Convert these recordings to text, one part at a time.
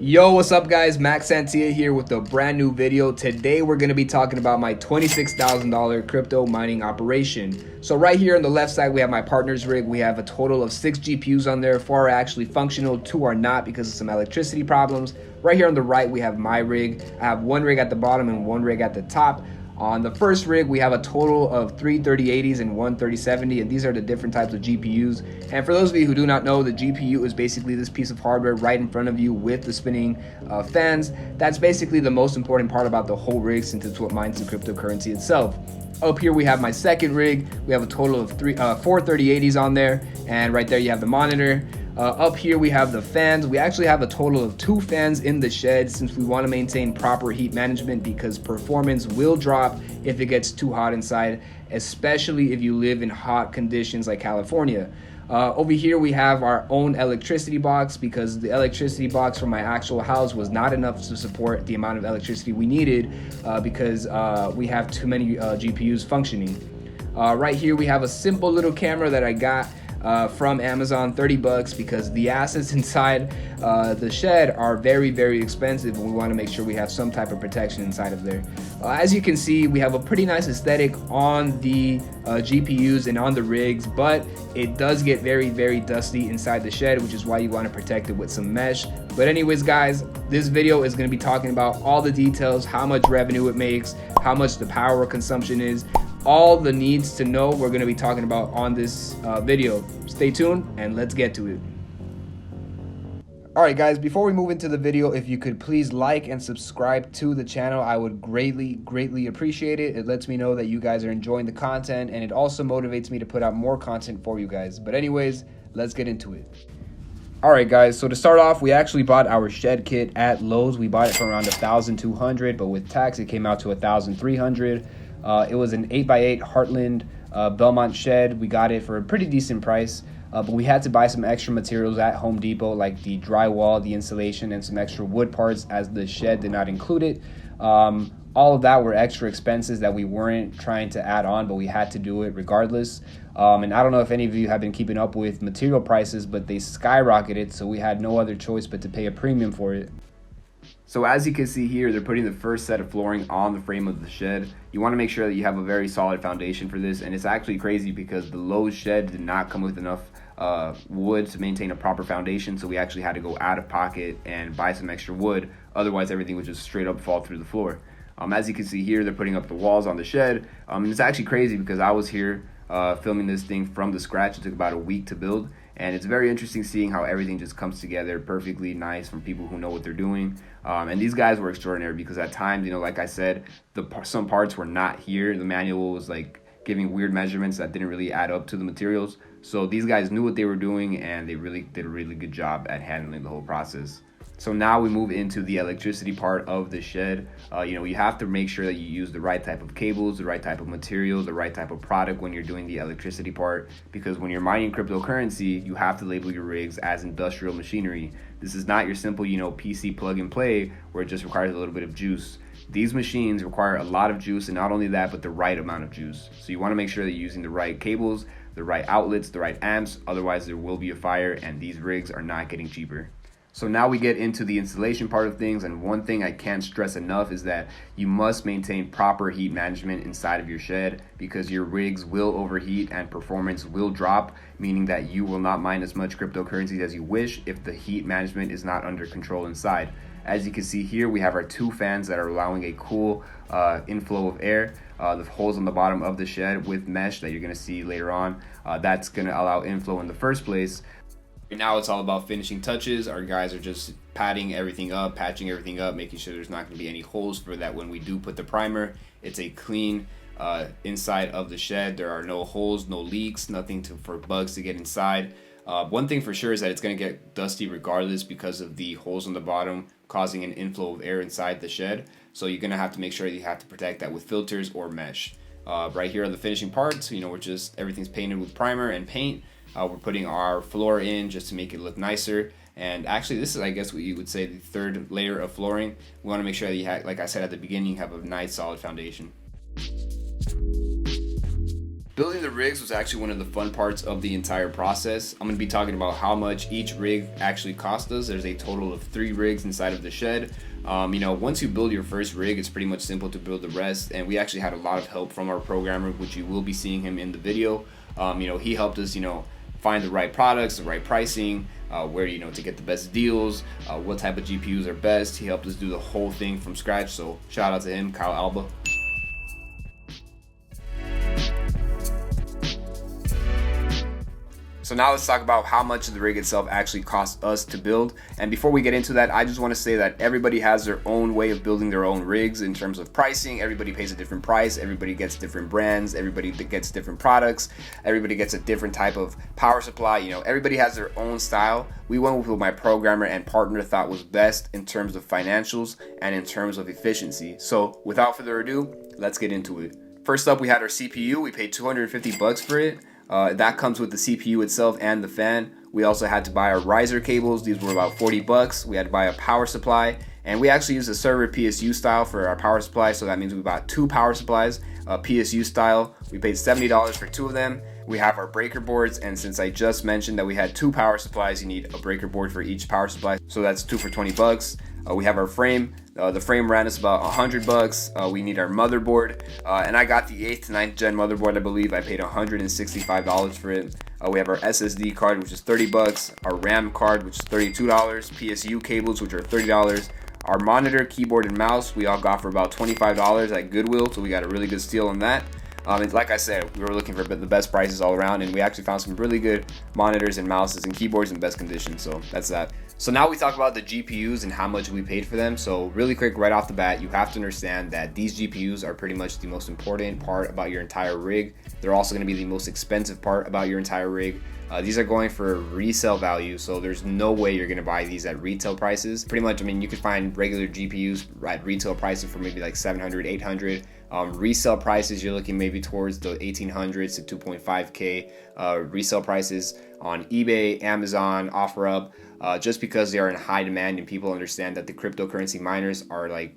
Yo, what's up guys? MAXSANTTIA here with a brand new video. Today we're going to be talking about my $26,000 crypto mining operation. So right here on the left side we have my partner's rig. We have a total of 6 GPUs on there. 4 are actually functional, 2 are not because of some electricity problems. Right here on the right we have my rig. I have 1 rig at the bottom and 1 rig at the top. On the first rig, we have a total of 3 3080s and 1 3070, and these are the different types of GPUs. And for those of you who do not know, the GPU is basically this piece of hardware right in front of you with the spinning fans. That's basically the most important part about the whole rig, since it's what mines the cryptocurrency itself. Up here we have my second rig. We have a total of 4 3080s on there, and right there you have the monitor. Up here we have the fans. We actually have a total of 2 fans in the shed, since we want to maintain proper heat management, because performance will drop if it gets too hot inside, especially if you live in hot conditions like California. Over here we have our own electricity box, because the electricity box from my actual house was not enough to support the amount of electricity we needed, because we have too many GPUs functioning. Right here we have a simple little camera that I got from Amazon, 30 bucks, because the assets inside the shed are very expensive, and we want to make sure we have some type of protection inside of there. As you can see, we have a pretty nice aesthetic on the GPUs and on the rigs, but it does get very dusty inside the shed, which is why you want to protect it with some mesh. But anyways guys, this video is going to be talking about all the details, how much revenue it makes, how much the power consumption is, all the needs to know we're going to be talking about on this video. Stay tuned and let's get to it. Alright guys, before we move into the video, if you could please like and subscribe to the channel, I would greatly appreciate it. It lets me know that you guys are enjoying the content, and it also motivates me to put out more content for you guys. But anyways, let's get into it. Alright guys, so to start off, we actually bought our shed kit at Lowe's. We bought it for around $1,200, but with tax it came out to $1,300. It was an 8x8 Heartland Belmont shed. We got it for a pretty decent price, but we had to buy some extra materials at Home Depot, like the drywall, the insulation, and some extra wood parts, as the shed did not include it. All of that were extra expenses that we weren't trying to add on, but we had to do it regardless. And I don't know if any of you have been keeping up with material prices, but they skyrocketed, so we had no other choice but to pay a premium for it. So as you can see here, they're putting the first set of flooring on the frame of the shed. You want to make sure that you have a very solid foundation for this, and it's actually crazy because the Lowe's shed did not come with enough wood to maintain a proper foundation, so we actually had to go out of pocket and buy some extra wood. Otherwise everything would just straight up fall through the floor. As you can see here, they're putting up the walls on the shed. And it's actually crazy because I was here filming this thing from the scratch. It took about a week to build, and it's very interesting seeing how everything just comes together perfectly nice from people who know what they're doing. And these guys were extraordinary, because at times, like I said, some parts were not here. The manual was like giving weird measurements that didn't really add up to the materials. So these guys knew what they were doing, and they really did a really good job at handling the whole process. So now we move into the electricity part of the shed. You have to make sure that you use the right type of cables, the right type of material, the right type of product when you're doing the electricity part, because when you're mining cryptocurrency, you have to label your rigs as industrial machinery. This is not your simple, PC plug and play where it just requires a little bit of juice. These machines require a lot of juice, and not only that, but the right amount of juice. So you want to make sure that you're using the right cables, the right outlets, the right amps, otherwise there will be a fire, and these rigs are not getting cheaper. So now we get into the installation part of things, and one thing I can't stress enough is that you must maintain proper heat management inside of your shed, because your rigs will overheat and performance will drop, meaning that you will not mine as much cryptocurrencies as you wish if the heat management is not under control inside. As you can see here, we have our 2 fans that are allowing a cool inflow of air. The holes on the bottom of the shed with mesh that you're going to see later on, that's going to allow inflow in the first place. Now it's all about finishing touches. Our guys are just patching everything up, making sure there's not going to be any holes, for that when we do put the primer, it's a clean inside of the shed. There are no holes, no leaks, nothing for bugs to get inside. One thing for sure is that it's going to get dusty regardless, because of the holes on the bottom causing an inflow of air inside the shed. So you're going to have to make sure that you have to protect that with filters or mesh. Right here are the finishing parts. Everything's painted with primer and paint. We're putting our floor in just to make it look nicer. And actually, this is, I guess, what you would say, the 3rd layer of flooring. We want to make sure that you have, like I said at the beginning, you have a nice solid foundation. Building the rigs was actually one of the fun parts of the entire process. I'm going to be talking about how much each rig actually cost us. There's a total of 3 rigs inside of the shed. Once you build your first rig, it's pretty much simple to build the rest. And we actually had a lot of help from our programmer, which you will be seeing him in the video. He helped us, find the right products, the right pricing, where to get the best deals, what type of GPUs are best. He helped us do the whole thing from scratch. So shout out to him, Kyle Alba. So now let's talk about how much the rig itself actually costs us to build. And before we get into that, I just want to say that everybody has their own way of building their own rigs in terms of pricing. Everybody pays a different price. Everybody gets different brands. Everybody gets different products. Everybody gets a different type of power supply. Everybody has their own style. We went with what my programmer and partner thought was best in terms of financials and in terms of efficiency. So without further ado, let's get into it. First up, we had our CPU. We paid $250 for it. That comes with the CPU itself and the fan. We also had to buy our riser cables. These were about $40. We had to buy a power supply, and we actually used a server PSU style for our power supply. So that means we bought 2 power supplies, PSU style. We paid $70 for 2 of them. We have our breaker boards, and since I just mentioned that we had 2 power supplies, you need a breaker board for each power supply. So that's 2 for $20. We have our frame. The frame ran us about $100. We need our motherboard, and I got the 8th to 9th gen motherboard. I believe I paid $165 for it. We have our SSD card, which is $30. Our RAM card, which is $32. PSU cables, which are $30. Our monitor, keyboard, and mouse, we all got for about $25 at Goodwill, so we got a really good steal on that. And like I said, we were looking for the best prices all around, and we actually found some really good monitors and mouses and keyboards in best condition, so that's that. So now we talk about the GPUs and how much we paid for them. So really quick, right off the bat, you have to understand that these GPUs are pretty much the most important part about your entire rig. They're also going to be the most expensive part about your entire rig. These are going for resale value, so there's no way you're going to buy these at retail prices. Pretty much, you could find regular GPUs at retail prices for maybe like $700, $800. Resale prices, you're looking maybe towards the 1800s to 2.5K. Resale prices on eBay, Amazon, OfferUp, just because they are in high demand and people understand that the cryptocurrency miners are like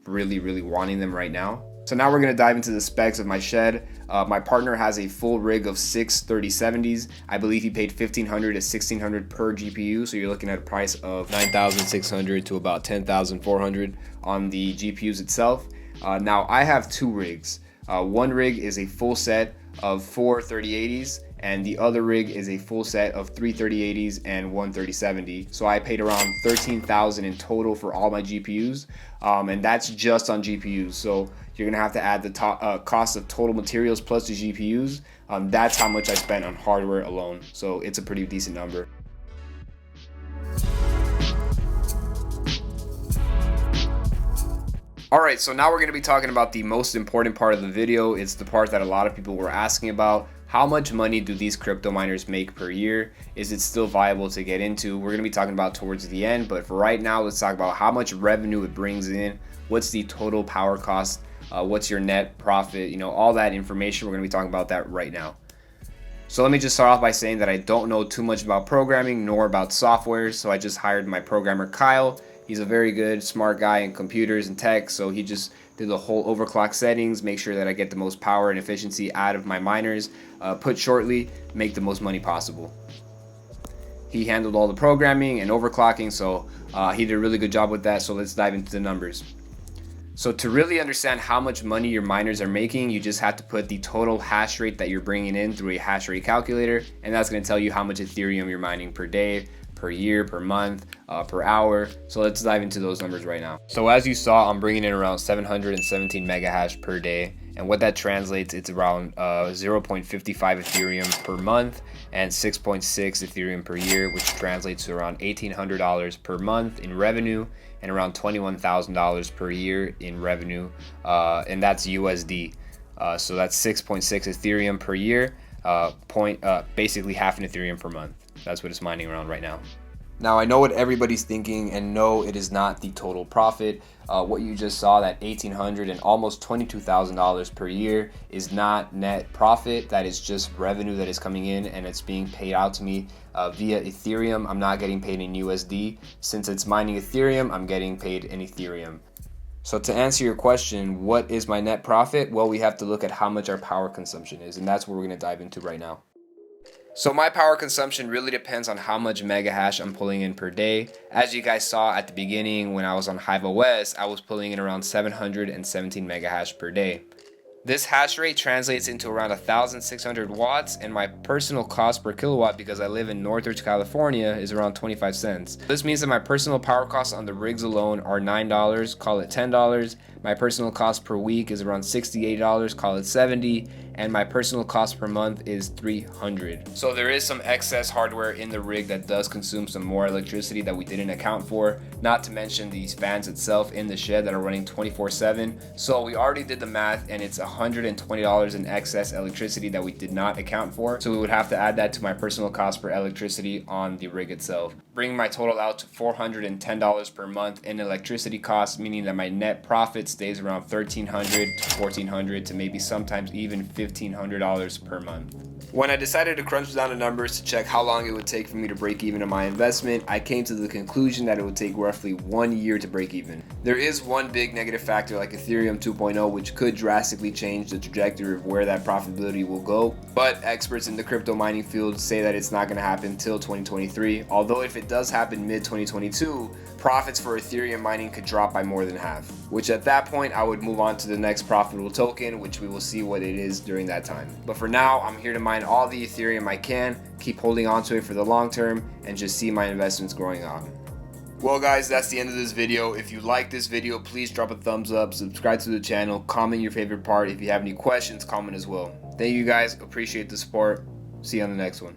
really wanting them right now. So now we're going to dive into the specs of my shed. My partner has a full rig of 6 3070s. I believe he paid $1,500 to $1,600 per GPU. So you're looking at a price of $9,600 to about $10,400 on the GPUs itself. Now I have 2 rigs. One rig is a full set of 4 3080s, and the other rig is a full set of 3 3080s and 1 3070. So I paid around $13,000 in total for all my GPUs, and that's just on GPUs. So you're gonna have to add the cost of total materials plus the GPUs. That's how much I spent on hardware alone. So it's a pretty decent number. Alright, so now we're going to be talking about the most important part of the video. It's the part that a lot of people were asking about. How much money do these crypto miners make per year? Is it still viable to get into? We're going to be talking about towards the end, but for right now, let's talk about how much revenue it brings in. What's the total power cost? What's your net profit? All that information. We're going to be talking about that right now. So let me just start off by saying that I don't know too much about programming nor about software, so I just hired my programmer Kyle. He's a very good, smart guy in computers and tech, so he just did the whole overclock settings, make sure that I get the most power and efficiency out of my miners, put shortly, make the most money possible. He handled all the programming and overclocking, so he did a really good job with that, so let's dive into the numbers. So to really understand how much money your miners are making, you just have to put the total hash rate that you're bringing in through a hash rate calculator, and that's going to tell you how much Ethereum you're mining per day, per year, per month, per hour. So let's dive into those numbers right now. So as you saw, I'm bringing in around 717 mega hash per day, and what that translates, it's around 0.55 Ethereum per month and 6.6 Ethereum per year, which translates to around $1,800 per month in revenue and around $21,000 per year in revenue, and that's USD. So that's 6.6 Ethereum per year, basically half an Ethereum per month. That's what it's mining around right now. Now, I know what everybody's thinking, and no, it is not the total profit. What you just saw, that $1,800 and almost $22,000 per year, is not net profit. That is just revenue that is coming in, and it's being paid out to me via Ethereum. I'm not getting paid in USD. Since it's mining Ethereum, I'm getting paid in Ethereum. So to answer your question, what is my net profit? Well, we have to look at how much our power consumption is, and that's what we're going to dive into right now. So my power consumption really depends on how much mega hash I'm pulling in per day. As you guys saw at the beginning when I was on Hive OS, I was pulling in around 717 mega hash per day. This hash rate translates into around 1,600 watts, and my personal cost per kilowatt, because I live in Northridge, California, is around 25 cents. This means that my personal power costs on the rigs alone are $9, call it $10. My personal cost per week is around $68, call it $70, and my personal cost per month is $300. So there is some excess hardware in the rig that does consume some more electricity that we didn't account for, not to mention these fans itself in the shed that are running 24/7. So we already did the math, and it's $120 in excess electricity that we did not account for. So we would have to add that to my personal cost per electricity on the rig itself, bringing my total out to $410 per month in electricity costs, meaning that my net profit stays around $1,300 to $1,400 to maybe sometimes even $1,500 per month. When I decided to crunch down the numbers to check how long it would take for me to break even on my investment, I came to the conclusion that it would take roughly 1 year to break even. There is one big negative factor like Ethereum 2.0, which could drastically change the trajectory of where that profitability will go, but experts in the crypto mining field say that it's not going to happen until 2023, although if it does happen mid-2022, profits for Ethereum mining could drop by more than half, which at that point I would move on to the next profitable token, which we will see what it is during that time. But for now, I'm here to mine all the Ethereum I can, keep holding on to it for the long term, and just see my investments growing on. Well guys, that's the end of this video. If you like this video, please drop a thumbs up, subscribe to the channel, comment your favorite part. If you have any questions, comment as well. Thank you guys, appreciate the support. See you on the next one.